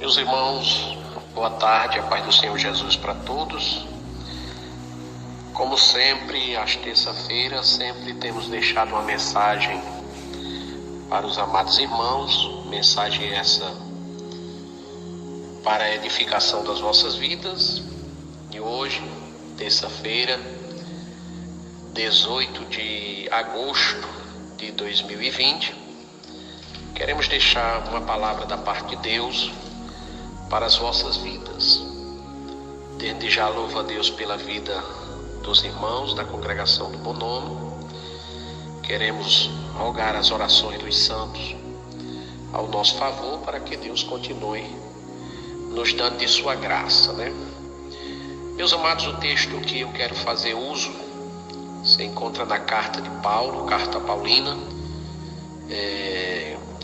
Meus irmãos, boa tarde, a paz do Senhor Jesus para todos. Como sempre, às terça-feiras, sempre temos deixado uma mensagem para os amados irmãos, mensagem essa para a edificação das vossas vidas. E hoje, terça-feira, 18 de agosto de 2020, queremos deixar uma palavra da parte de Deus para as vossas vidas. Desde já louvo a Deus pela vida dos irmãos da congregação do Bom Nome. Queremos rogar as orações dos santos ao nosso favor para que Deus continue nos dando de sua graça, Meus amados, o texto que eu quero fazer uso se encontra na carta de Paulo, carta paulina,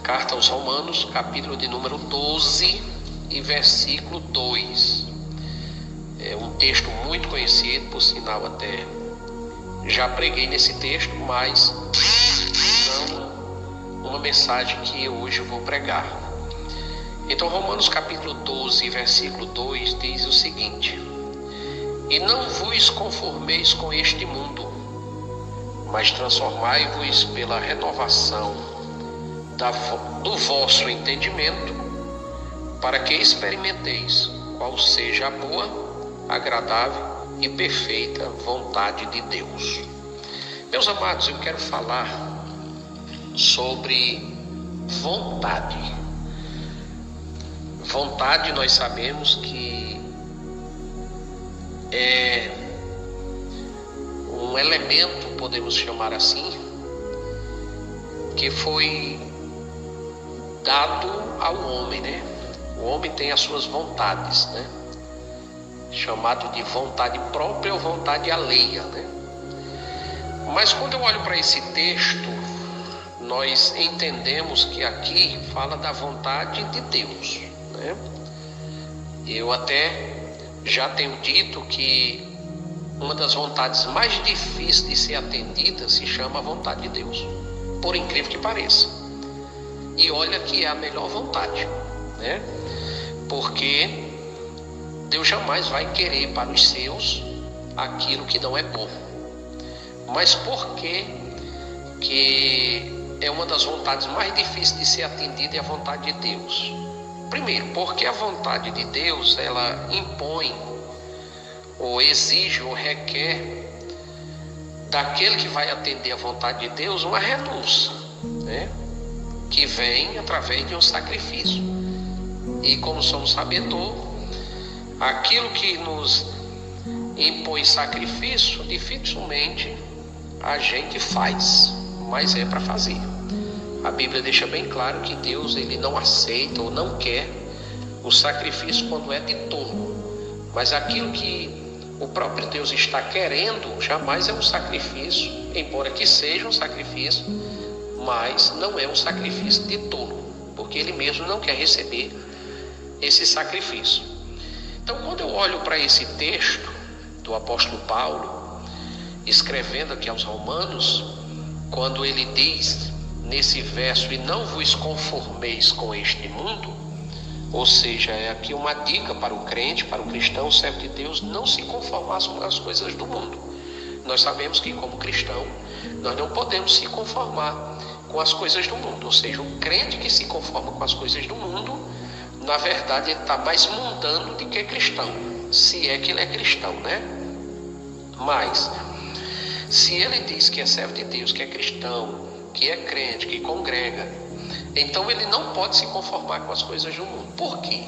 carta aos Romanos, capítulo de número 12 e versículo 2. É um texto muito conhecido, por sinal até já preguei nesse texto, mas não uma mensagem que hoje eu vou pregar. Então, Romanos capítulo 12, versículo 2 diz o seguinte: E não vos conformeis com este mundo, mas transformai-vos pela renovação do vosso entendimento, para que experimenteis qual seja a boa, agradável e perfeita vontade de Deus. Meus amados, eu quero falar sobre vontade. Vontade, nós sabemos que é um elemento, podemos chamar assim, que foi dado ao homem, O homem tem as suas vontades, Chamado de vontade própria ou vontade alheia, Mas quando eu olho para esse texto, nós entendemos que aqui fala da vontade de Deus, Eu até já tenho dito que uma das vontades mais difíceis de ser atendida se chama a vontade de Deus, por incrível que pareça. E olha que é a melhor vontade, Porque Deus jamais vai querer para os seus aquilo que não é bom. Mas por que é uma das vontades mais difíceis de ser atendida é a vontade de Deus? Primeiro, porque a vontade de Deus, ela impõe, ou exige, ou requer daquele que vai atender a vontade de Deus uma renúncia, que vem através de um sacrifício. E como somos sabedores, aquilo que nos impõe sacrifício, dificilmente a gente faz, mas é para fazer. A Bíblia deixa bem claro que Deus, ele não aceita ou não quer o sacrifício quando é de tolo. Mas aquilo que o próprio Deus está querendo, jamais é um sacrifício, embora que seja um sacrifício, mas não é um sacrifício de tolo, porque ele mesmo não quer receber esse sacrifício. Então, quando eu olho para esse texto do apóstolo Paulo, escrevendo aqui aos Romanos, quando ele diz nesse verso: e não vos conformeis com este mundo, ou seja, é aqui uma dica para o crente, para o cristão, o servo de Deus, não se conformar com as coisas do mundo. Nós sabemos que, como cristão, nós não podemos se conformar com as coisas do mundo, ou seja, o crente que se conforma com as coisas do mundo, na verdade, ele está mais mundano do que cristão, se é que ele é cristão, Mas, se ele diz que é servo de Deus, que é cristão, que é crente, que congrega, então ele não pode se conformar com as coisas do mundo. Por quê?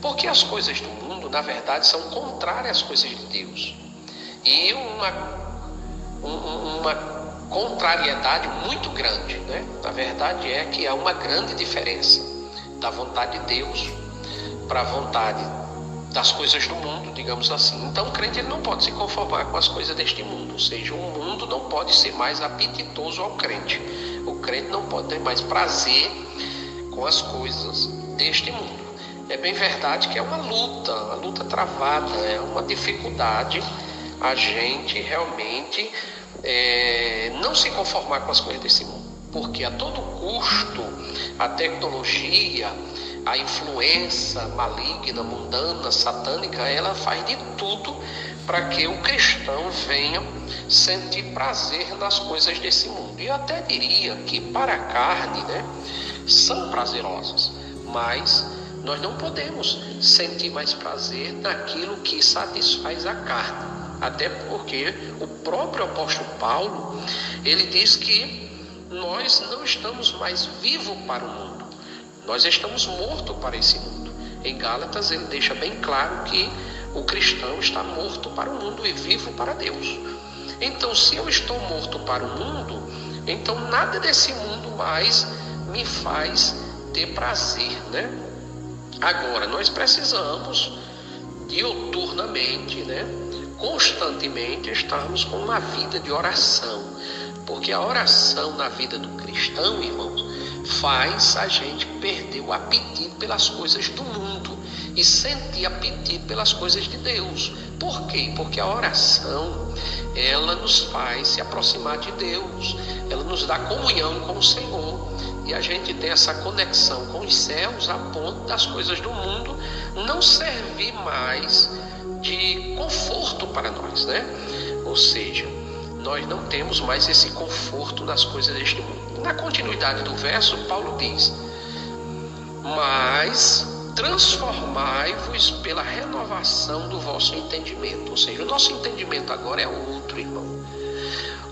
Porque as coisas do mundo, na verdade, são contrárias às coisas de Deus. E uma contrariedade muito grande, Na verdade é que há uma grande diferença da vontade de Deus para a vontade das coisas do mundo, digamos assim. Então o crente, ele não pode se conformar com as coisas deste mundo, ou seja, o mundo não pode ser mais apetitoso ao crente. O crente não pode ter mais prazer com as coisas deste mundo. É bem verdade que é uma luta travada, é uma dificuldade a gente realmente não se conformar com as coisas desse mundo, porque a todo custo a tecnologia, a influência maligna, mundana, satânica, ela faz de tudo para que o cristão venha sentir prazer nas coisas desse mundo. E eu até diria que para a carne, né, são prazerosas, mas nós não podemos sentir mais prazer naquilo que satisfaz a carne. Até porque o próprio apóstolo Paulo, ele diz que nós não estamos mais vivos para o mundo, nós estamos mortos para esse mundo. Em Gálatas ele deixa bem claro que o cristão está morto para o mundo e vivo para Deus. Então, se eu estou morto para o mundo, então nada desse mundo mais me faz ter prazer, né? Agora, nós precisamos diuturnamente, né, constantemente estarmos com uma vida de oração, porque a oração na vida do cristão, irmãos, faz a gente perder o apetite pelas coisas do mundo e sentir apetite pelas coisas de Deus. Por quê? Porque a oração, ela nos faz se aproximar de Deus, ela nos dá comunhão com o Senhor, e a gente tem essa conexão com os céus a ponto das coisas do mundo não servir mais de conforto para nós, né? Ou seja, nós não temos mais esse conforto nas coisas deste mundo. Na continuidade do verso, Paulo diz: mas transformai-vos pela renovação do vosso entendimento. Ou seja, o nosso entendimento agora é outro, irmão.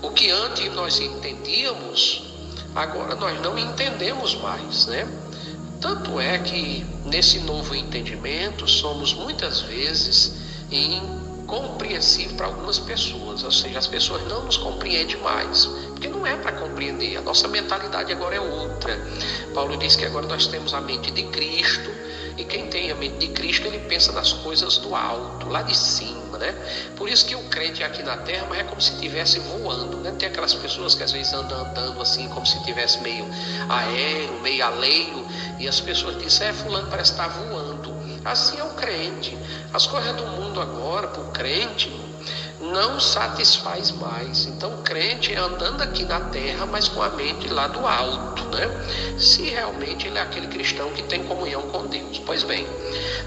O que antes nós entendíamos, agora nós não entendemos mais, né? Tanto é que nesse novo entendimento somos muitas vezes incompreensível para algumas pessoas, ou seja, as pessoas não nos compreendem mais, porque não é para compreender, a nossa mentalidade agora é outra. Paulo diz que agora nós temos a mente de Cristo, e quem tem a mente de Cristo, ele pensa nas coisas do alto, lá de cima, né? Por isso que o crente aqui na terra, mas é como se estivesse voando, né? Tem aquelas pessoas que às vezes andam andando assim, como se estivesse meio aéreo, meio alheio, e as pessoas dizem: fulano parece estar voando. Assim é o crente. As coisas do mundo agora, para o crente, não satisfaz mais. Então o crente é andando aqui na terra, mas com a mente lá do alto, né? Se realmente ele é aquele cristão que tem comunhão com Deus. Pois bem,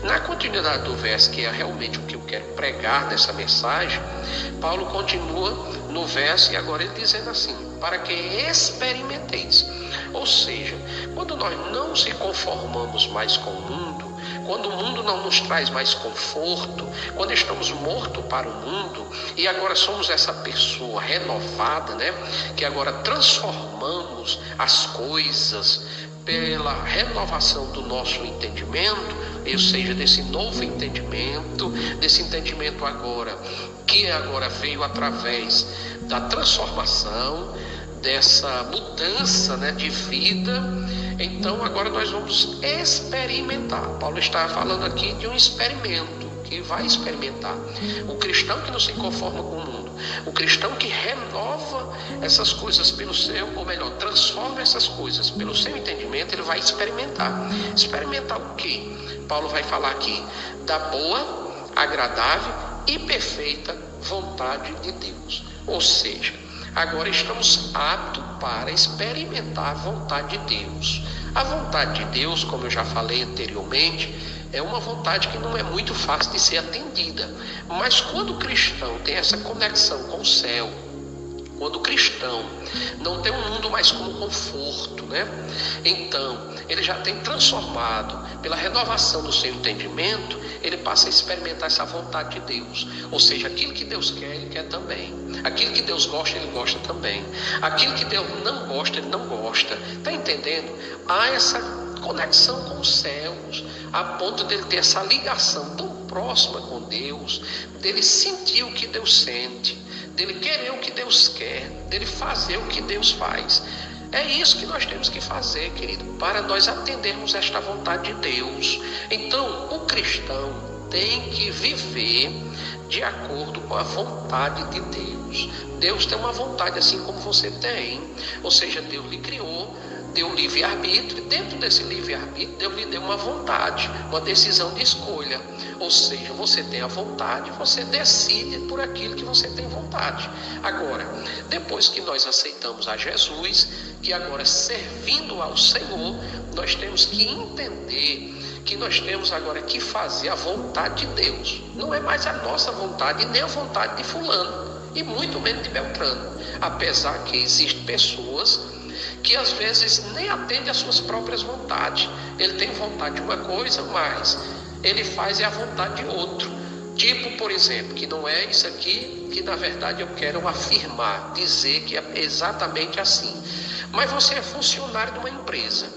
na continuidade do verso, que é realmente o que eu quero pregar nessa mensagem, Paulo continua no verso, e agora ele dizendo assim: para que experimenteis. Ou seja, quando nós não se conformamos mais com o mundo, quando o mundo não nos traz mais conforto, quando estamos mortos para o mundo e agora somos essa pessoa renovada, né? Que agora transformamos as coisas pela renovação do nosso entendimento, ou seja, desse novo entendimento, desse entendimento agora, que agora veio através da transformação, dessa mudança, né, de vida. Então agora nós vamos experimentar. Paulo está falando aqui de um experimento, que vai experimentar. O cristão que não se conforma com o mundo, o cristão que renova essas coisas pelo seu, ou melhor, transforma essas coisas pelo seu entendimento, ele vai experimentar. Experimentar o quê? Paulo vai falar aqui da boa, agradável e perfeita vontade de Deus. Ou seja, agora estamos aptos para experimentar a vontade de Deus. A vontade de Deus, como eu já falei anteriormente, é uma vontade que não é muito fácil de ser atendida. Mas quando o cristão tem essa conexão com o céu, quando o cristão não tem um mundo mais como conforto, né? Então, ele já tem transformado pela renovação do seu entendimento, ele passa a experimentar essa vontade de Deus. Ou seja, aquilo que Deus quer, ele quer também. Aquilo que Deus gosta, ele gosta também. Aquilo que Deus não gosta, ele não gosta. Está entendendo? Há essa conexão com os céus, a ponto dele ter essa ligação tão próxima com Deus, dele sentir o que Deus sente, dele querer o que Deus quer, dele fazer o que Deus faz. É isso que nós temos que fazer, querido, para nós atendermos esta vontade de Deus. Então, o cristão tem que viver de acordo com a vontade de Deus. Deus tem uma vontade assim como você tem. Ou seja, Deus lhe criou deu livre-arbítrio, e dentro desse livre-arbítrio, Deus lhe deu uma vontade, uma decisão de escolha. Ou seja, você tem a vontade, você decide por aquilo que você tem vontade. Agora, depois que nós aceitamos a Jesus, que agora servindo ao Senhor, nós temos que entender que nós temos agora que fazer a vontade de Deus. Não é mais a nossa vontade, nem a vontade de fulano, e muito menos de Beltrano. Apesar que existem pessoas que às vezes nem atendem às suas próprias vontades. Ele tem vontade de uma coisa, mas ele faz a vontade de outro. Tipo, por exemplo, que não é isso aqui que na verdade eu quero afirmar, dizer que é exatamente assim. Mas você é funcionário de uma empresa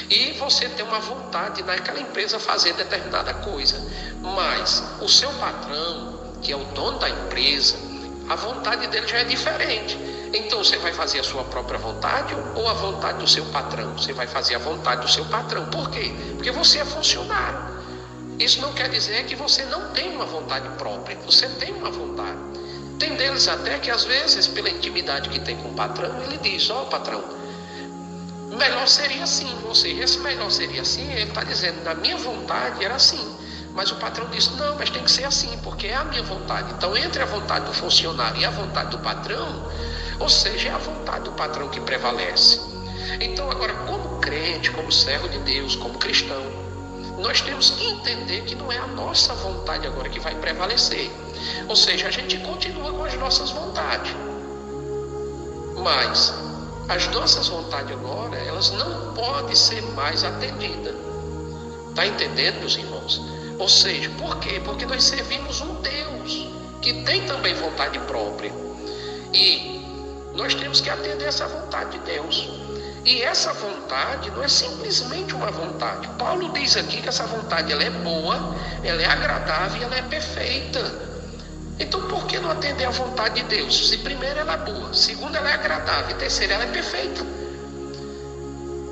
e você tem uma vontade naquela empresa fazer determinada coisa, mas o seu patrão, que é o dono da empresa, a vontade dele já é diferente. Então você vai fazer a sua própria vontade ou a vontade do seu patrão? Você vai fazer a vontade do seu patrão. Por quê? Porque você é funcionário. Isso não quer dizer que você não tem uma vontade própria. Você tem uma vontade. Tem deles até que às vezes, pela intimidade que tem com o patrão, ele diz: ó, patrão, melhor seria assim. Ou seja, esse melhor seria assim, ele está dizendo, na minha vontade era assim. Mas o patrão disse: não, mas tem que ser assim, porque é a minha vontade. Então, entre a vontade do funcionário e a vontade do patrão, ou seja, é a vontade do patrão que prevalece. Então, agora, como crente, como servo de Deus, como cristão, nós temos que entender que não é a nossa vontade agora que vai prevalecer. Ou seja, a gente continua com as nossas vontades. Mas as nossas vontades agora, elas não podem ser mais atendidas. Está entendendo, meus irmãos? Ou seja, por quê? Porque nós servimos um Deus que tem também vontade própria. E nós temos que atender essa vontade de Deus. E essa vontade não é simplesmente uma vontade. Paulo diz aqui que essa vontade ela é boa, ela é agradável e ela é perfeita. Então por que não atender a vontade de Deus? Se primeiro ela é boa, segundo ela é agradável e terceiro ela é perfeita.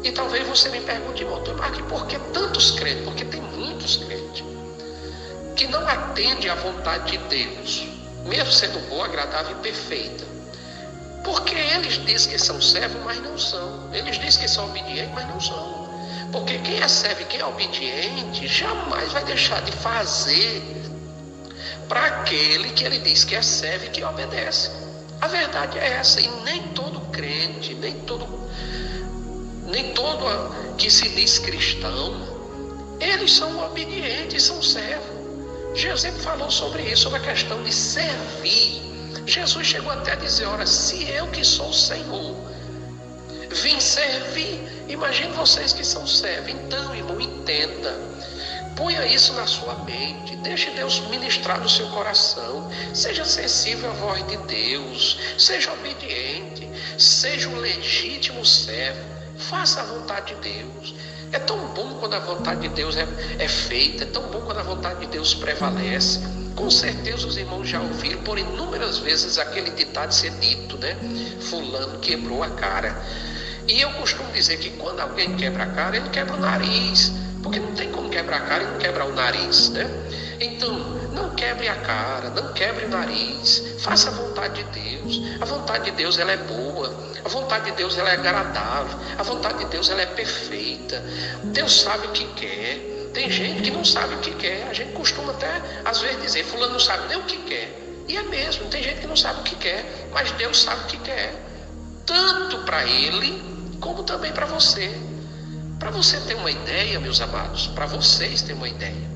E talvez você me pergunte, irmão, mas por que tantos crentes? Porque tem muitos crentes que não atendem à vontade de Deus, mesmo sendo boa, agradável e perfeita. Porque eles dizem que são servos, mas não são. Eles dizem que são obedientes, mas não são. Porque quem é servo e quem é obediente jamais vai deixar de fazer para aquele que ele diz que é servo e que obedece. A verdade é essa. E nem todo crente, nem todo que se diz cristão, eles são obedientes, são servos. Jesus falou sobre isso, sobre a questão de servir. Jesus chegou até a dizer: ora, se eu que sou o Senhor vim servir, imagine vocês que são servos. Então, irmão, entenda, ponha isso na sua mente, deixe Deus ministrar no seu coração, seja sensível à voz de Deus, seja obediente, seja um legítimo servo, faça a vontade de Deus. É tão bom quando a vontade de Deus é feita, é tão bom quando a vontade de Deus prevalece. Com certeza os irmãos já ouviram por inúmeras vezes aquele ditado ser dito, né? Fulano quebrou a cara. E eu costumo dizer que quando alguém quebra a cara, ele quebra o nariz. Porque não tem como quebrar a cara e não quebrar o nariz, né? Então, não quebre a cara, não quebre o nariz. Faça a vontade de Deus. A vontade de Deus, ela é boa. A vontade de Deus, ela é agradável. A vontade de Deus, ela é perfeita. Deus sabe o que quer. Tem gente que não sabe o que quer. A gente costuma até, às vezes, dizer: fulano não sabe nem o que quer. E é mesmo, tem gente que não sabe o que quer, mas Deus sabe o que quer. Tanto para ele, como também para você. Para você ter uma ideia, meus amados, para vocês terem uma ideia.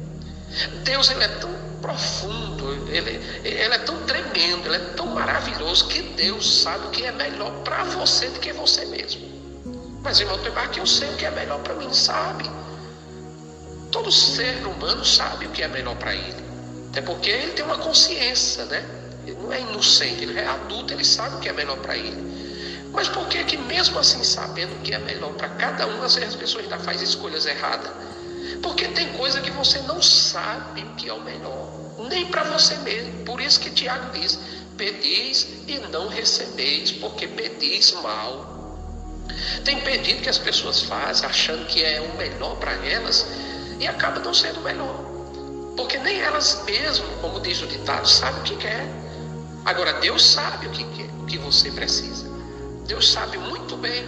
Deus, ele é tão profundo, ele é tão tremendo, ele é tão maravilhoso, que Deus sabe o que é melhor para você do que você mesmo. Mas, irmão, tem mais que eu sei o que é melhor para mim, sabe? Todo ser humano sabe o que é melhor para ele. Até porque ele tem uma consciência, né? Ele não é inocente, ele é adulto, ele sabe o que é melhor para ele. Mas por que que mesmo assim, sabendo o que é melhor para cada um, às vezes as pessoas ainda fazem escolhas erradas? Porque tem coisa que você não sabe o que é o melhor, nem para você mesmo. Por isso que Tiago diz: pedis e não recebeis, porque pedis mal. Tem pedido que as pessoas fazem achando que é o melhor para elas e acaba não sendo o melhor, porque nem elas mesmas, como diz o ditado, sabem o que quer. Agora Deus sabe o que quer, o que você precisa. Deus sabe muito bem.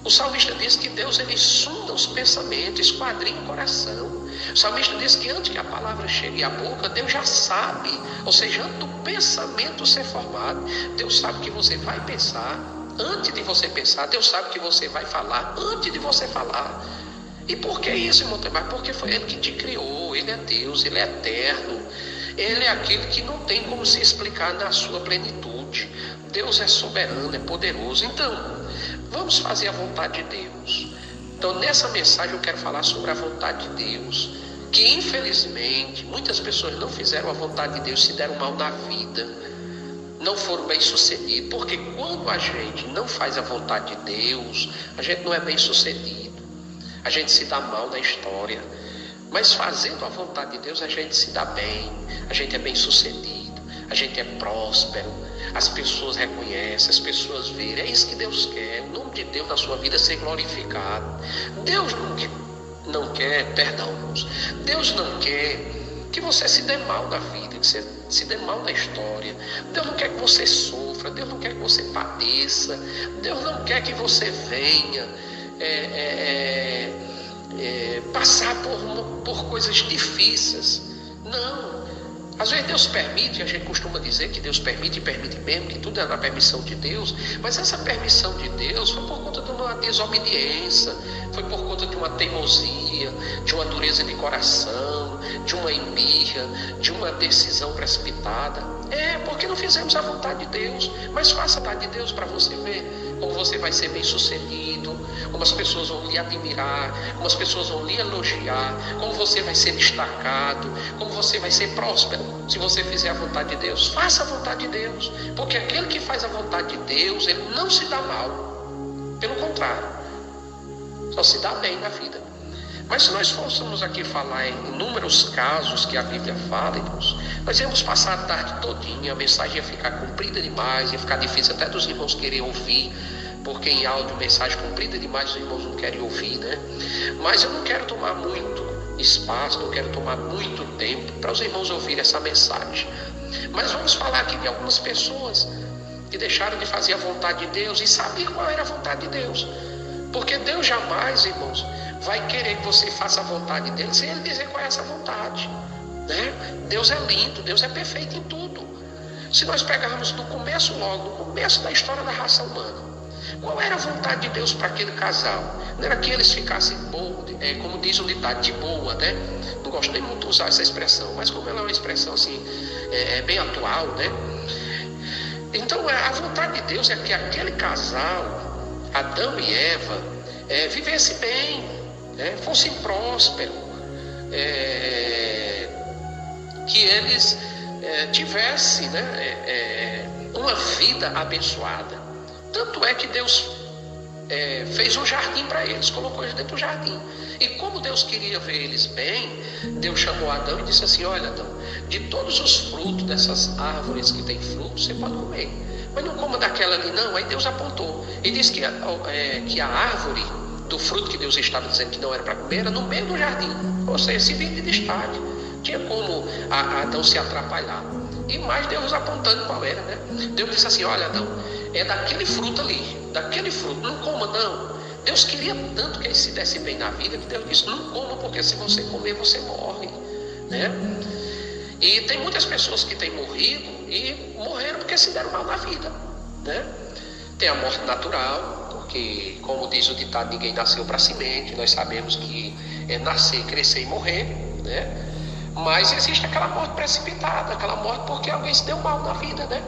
O salmista diz que Deus, ele sonda os pensamentos, esquadrinha o coração. O salmista diz que antes que a palavra chegue à boca, Deus já sabe. Ou seja, antes do pensamento ser formado, Deus sabe que você vai pensar. Antes de você pensar, Deus sabe que você vai falar antes de você falar. E por que isso, irmão? Mas porque foi Ele que te criou. Ele é Deus, Ele é eterno. Ele é aquele que não tem como se explicar na sua plenitude. Deus é soberano, é poderoso. Então, vamos fazer a vontade de Deus. Então, nessa mensagem eu quero falar sobre a vontade de Deus, que infelizmente muitas pessoas não fizeram a vontade de Deus, se deram mal na vida, não foram bem sucedidos, porque quando a gente não faz a vontade de Deus, a gente não é bem sucedido, a gente se dá mal na história. Mas fazendo a vontade de Deus, a gente se dá bem, a gente é bem sucedido, a gente é próspero, as pessoas reconhecem, as pessoas veem. É isso que Deus quer, o nome de Deus na sua vida ser glorificado. Deus não quer, perdão, irmãos, Deus não quer que você se dê mal na vida, que você se dê mal na história. Deus não quer que você sofra, Deus não quer que você padeça, Deus não quer que você venha passar por coisas difíceis. Não. Às vezes Deus permite, a gente costuma dizer que Deus permite e permite mesmo, que tudo é na permissão de Deus, mas essa permissão de Deus foi por conta de uma desobediência, foi por conta de uma teimosia, de uma dureza de coração, de uma embirra, de uma decisão precipitada. Porque não fizemos a vontade de Deus. Mas faça a vontade de Deus para você ver como você vai ser bem sucedido, como as pessoas vão lhe admirar, como as pessoas vão lhe elogiar, como você vai ser destacado, como você vai ser próspero se você fizer a vontade de Deus. Faça a vontade de Deus, porque aquele que faz a vontade de Deus, ele não se dá mal, pelo contrário, só se dá bem na vida. Mas se nós fôssemos aqui falar em inúmeros casos que a Bíblia fala, irmãos, nós íamos passar a tarde todinha, a mensagem ia ficar comprida demais, ia ficar difícil até dos irmãos querem ouvir, porque em áudio, mensagem comprida demais, os irmãos não querem ouvir, né? Mas eu não quero tomar muito espaço, não quero tomar muito tempo para os irmãos ouvirem essa mensagem. Mas vamos falar aqui de algumas pessoas que deixaram de fazer a vontade de Deus e sabiam qual era a vontade de Deus. Porque Deus jamais, irmãos, vai querer que você faça a vontade dele sem ele dizer qual é essa vontade, né? Deus é lindo, Deus é perfeito em tudo. Se nós pegarmos no começo logo, no começo da história da raça humana, qual era a vontade de Deus para aquele casal? Não era que eles ficassem como diz o ditado, de boa, né? Não gosto nem muito de usar essa expressão, mas como ela é uma expressão assim, bem atual, né? Então a vontade de Deus é que aquele casal, Adão e Eva, vivesse bem, né? Fossem prósperos, que eles tivessem, né? Uma vida abençoada. Tanto é que Deus fez um jardim para eles, colocou eles dentro do jardim. E como Deus queria ver eles bem, Deus chamou Adão e disse assim: olha, Adão, de todos os frutos dessas árvores que tem fruto, você pode comer, mas não coma daquela ali não. Aí Deus apontou e disse que a árvore do fruto que Deus estava dizendo que não era para comer era no meio do jardim, ou seja, se vinha de distante, tinha como Adão se atrapalhar. E mais Deus apontando qual era, né? Deus disse assim: olha, Adão, é daquele fruto ali, daquele fruto, não coma não. Deus queria tanto que ele se desse bem na vida, que Deus disse: não coma, porque se você comer você morre, né? E tem muitas pessoas que têm morrido e morreram porque se deram mal na vida, né? Tem a morte natural, porque, como diz o ditado, ninguém nasceu para semente. Nós sabemos que é nascer, crescer e morrer, né? Mas existe aquela morte precipitada, aquela morte porque alguém se deu mal na vida, né?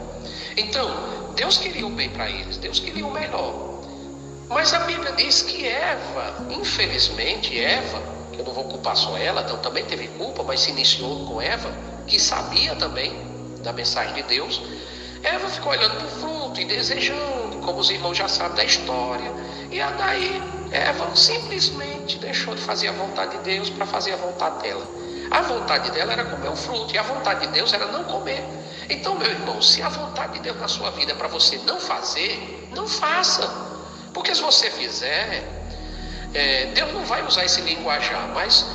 Então, Deus queria o bem para eles, Deus queria o melhor. Mas a Bíblia diz que Eva, infelizmente Eva, que eu não vou culpar só ela, então também teve culpa, mas se iniciou com Eva, que sabia também da mensagem de Deus. Eva ficou olhando para o fruto e desejando, como os irmãos já sabem da história. E daí Eva simplesmente deixou de fazer a vontade de Deus para fazer a vontade dela. A vontade dela era comer o fruto e a vontade de Deus era não comer. Então, meu irmão, se a vontade de Deus na sua vida é para você não fazer, não faça. Porque se você fizer, Deus não vai usar esse linguajar. Mas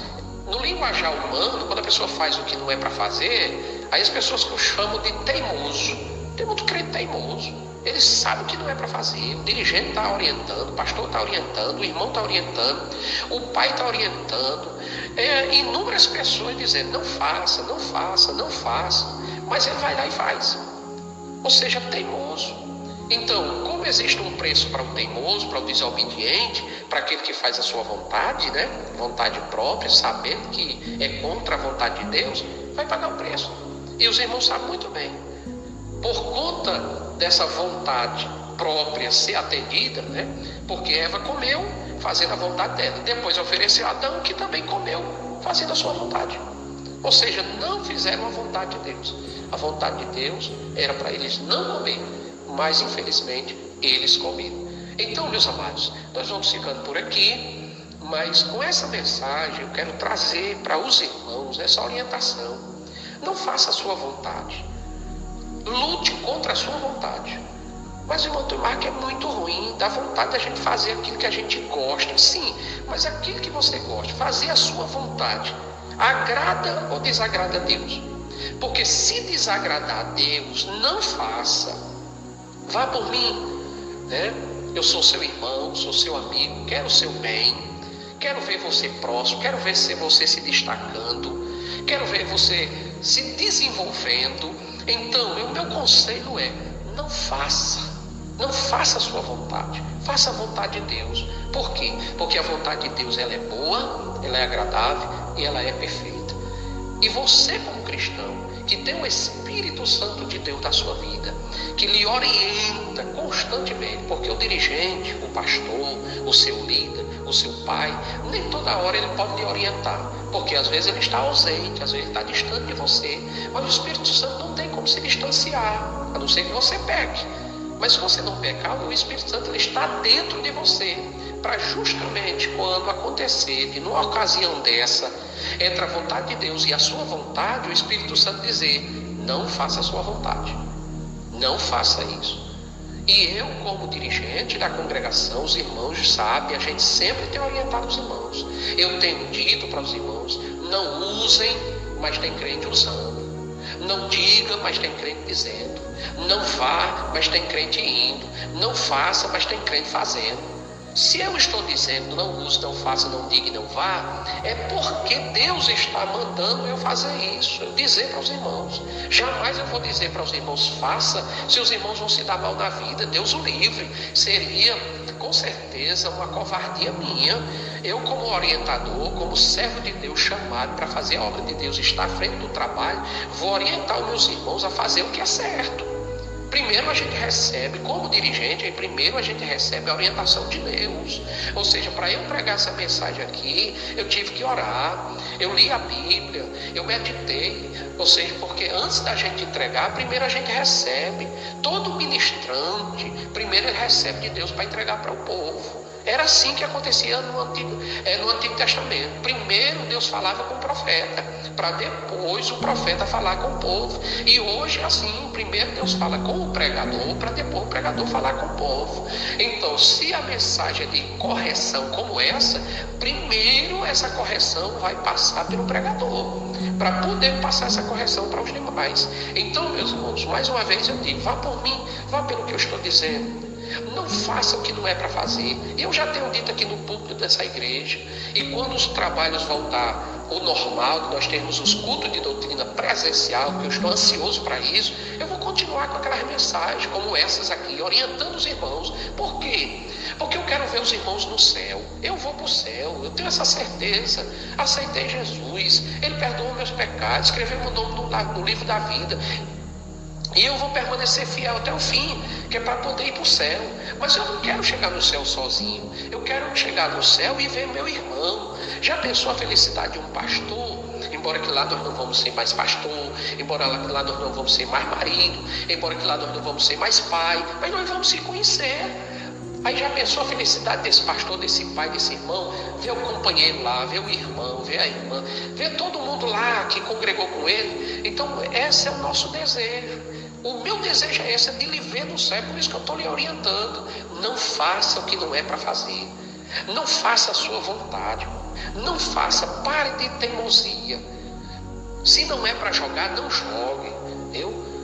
no linguajar humano, quando a pessoa faz o que não é para fazer, aí as pessoas chamam de teimoso, Tem muito crente teimoso. Ele sabe que não é para fazer. O dirigente está orientando, o pastor está orientando, o irmão está orientando, o pai está orientando. Inúmeras pessoas dizendo, não faça, não faça, não faça. Mas ele vai lá e faz. Ou seja, teimoso. Então, como existe um preço para o teimoso, para o desobediente, para aquele que faz a sua vontade, né? Vontade própria, sabendo que é contra a vontade de Deus, vai pagar o preço. E os irmãos sabem muito bem. Por conta dessa vontade própria ser atendida, né? Porque Eva comeu fazendo a vontade dela. Depois ofereceu a Adão, que também comeu fazendo a sua vontade. Ou seja, não fizeram a vontade de Deus. A vontade de Deus era para eles não comer, mas infelizmente eles comeram. Então, meus amados, nós vamos ficando por aqui, mas com essa mensagem eu quero trazer para os irmãos essa orientação. Não faça a sua vontade. Lute contra a sua vontade. Mas, irmão, tem uma que é muito ruim, dá vontade da gente fazer aquilo que a gente gosta. Sim, mas aquilo que você gosta, fazer a sua vontade, agrada ou desagrada a Deus? Porque se desagradar a Deus, não faça. Vá por mim, né? Eu sou seu irmão, sou seu amigo, quero o seu bem, quero ver você próximo, quero ver você se destacando, quero ver você se desenvolvendo. Então, o meu conselho é, não faça a sua vontade, faça a vontade de Deus. Por quê? Porque a vontade de Deus, ela é boa, ela é agradável e ela é perfeita. E você, como cristão, que tem o Espírito Santo de Deus na sua vida, que lhe orienta constantemente, porque o dirigente, o pastor, o seu líder, o seu pai, nem toda hora ele pode lhe orientar, porque às vezes ele está ausente, às vezes ele está distante de você, mas o Espírito Santo não tem como se distanciar, a não ser que você peque. Mas se você não pecar, o Espírito Santo ele está dentro de você, para justamente quando acontecer, de numa ocasião dessa, entre a vontade de Deus e a sua vontade, o Espírito Santo dizer, não faça a sua vontade, não faça isso. E eu, como dirigente da congregação, os irmãos sabem, a gente sempre tem orientado os irmãos. Eu tenho dito para os irmãos, não usem, mas tem crente usando. Não diga, mas tem crente dizendo. Não vá, mas tem crente indo. Não faça, mas tem crente fazendo. Se eu estou dizendo não use, não faça, não diga e não vá, é porque Deus está mandando eu fazer isso, eu dizer para os irmãos. Jamais eu vou dizer para os irmãos faça, se os irmãos vão se dar mal na vida, Deus o livre. Seria com certeza uma covardia minha, eu como orientador, como servo de Deus chamado para fazer a obra de Deus, estar à frente do trabalho, vou orientar os meus irmãos a fazer o que é certo. Primeiro a gente recebe, como dirigente, primeiro a gente recebe a orientação de Deus. Ou seja, para eu pregar essa mensagem aqui, eu tive que orar, eu li a Bíblia, eu meditei. Ou seja, porque antes da gente entregar, primeiro a gente recebe. Todo ministrante, primeiro ele recebe de Deus para entregar para o povo. Era assim que acontecia no Antigo Testamento. Primeiro Deus falava com o profeta, para depois o profeta falar com o povo. E hoje é assim, primeiro Deus fala com o pregador, para depois o pregador falar com o povo. Então, se a mensagem é de correção como essa, primeiro essa correção vai passar pelo pregador, para poder passar essa correção para os demais. Então, meus irmãos, mais uma vez eu digo, vá por mim, vá pelo que eu estou dizendo. Não faça o que não é para fazer. Eu já tenho dito aqui no púlpito dessa igreja, e quando os trabalhos voltar ao normal, nós temos os cultos de doutrina presencial, que eu estou ansioso para isso, eu vou continuar com aquelas mensagens como essas aqui, orientando os irmãos. Por quê? Porque eu quero ver os irmãos no céu. Eu vou para o céu, eu tenho essa certeza. Aceitei Jesus, Ele perdoou meus pecados, escreveu meu nome no livro da vida. E eu vou permanecer fiel até o fim, que é para poder ir para o céu. Mas eu não quero chegar no céu sozinho. Eu quero chegar no céu e ver meu irmão. Já pensou a felicidade de um pastor? Embora que lá nós não vamos ser mais pastor, embora que lá nós não vamos ser mais marido, embora que lá nós não vamos ser mais pai, mas nós vamos se conhecer. Aí já pensou a felicidade desse pastor, desse pai, desse irmão? Ver o companheiro lá, ver o irmão, ver a irmã, ver todo mundo lá que congregou com ele. Então esse é o nosso desejo. O meu desejo é esse, é de lhe ver no céu. Por isso que eu estou lhe orientando. Não faça o que não é para fazer. Não faça a sua vontade. Não faça, pare de teimosia. Se não é para jogar, não jogue.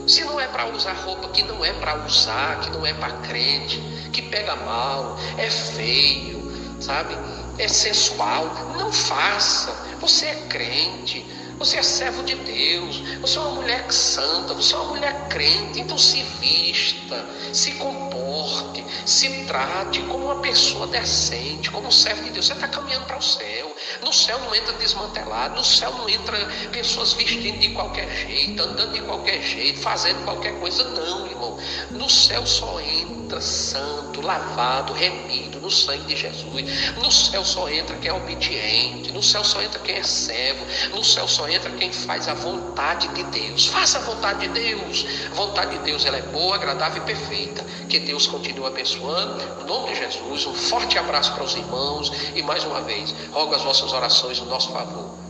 Se não é para usar roupa que não é para usar, que não é para crente, que pega mal, é feio, sabe? É sensual, não faça. Você é crente, você é servo de Deus, você é uma mulher santa, você é uma mulher crente, então se vista, se comporte, se trate como uma pessoa decente, como um servo de Deus. Você está caminhando para o céu. No céu não entra desmantelado, no céu não entra pessoas vestindo de qualquer jeito, andando de qualquer jeito, fazendo qualquer coisa, não, irmão. No céu só entra santo, lavado, remido no sangue de Jesus. No céu só entra quem é obediente, no céu só entra quem é servo, no céu só entra quem faz a vontade de Deus. Faça a vontade de Deus. A vontade de Deus, ela é boa, agradável e perfeita. Que Deus continue abençoando. No nome de Jesus, um forte abraço para os irmãos e mais uma vez, rogo as vossas orações no nosso favor.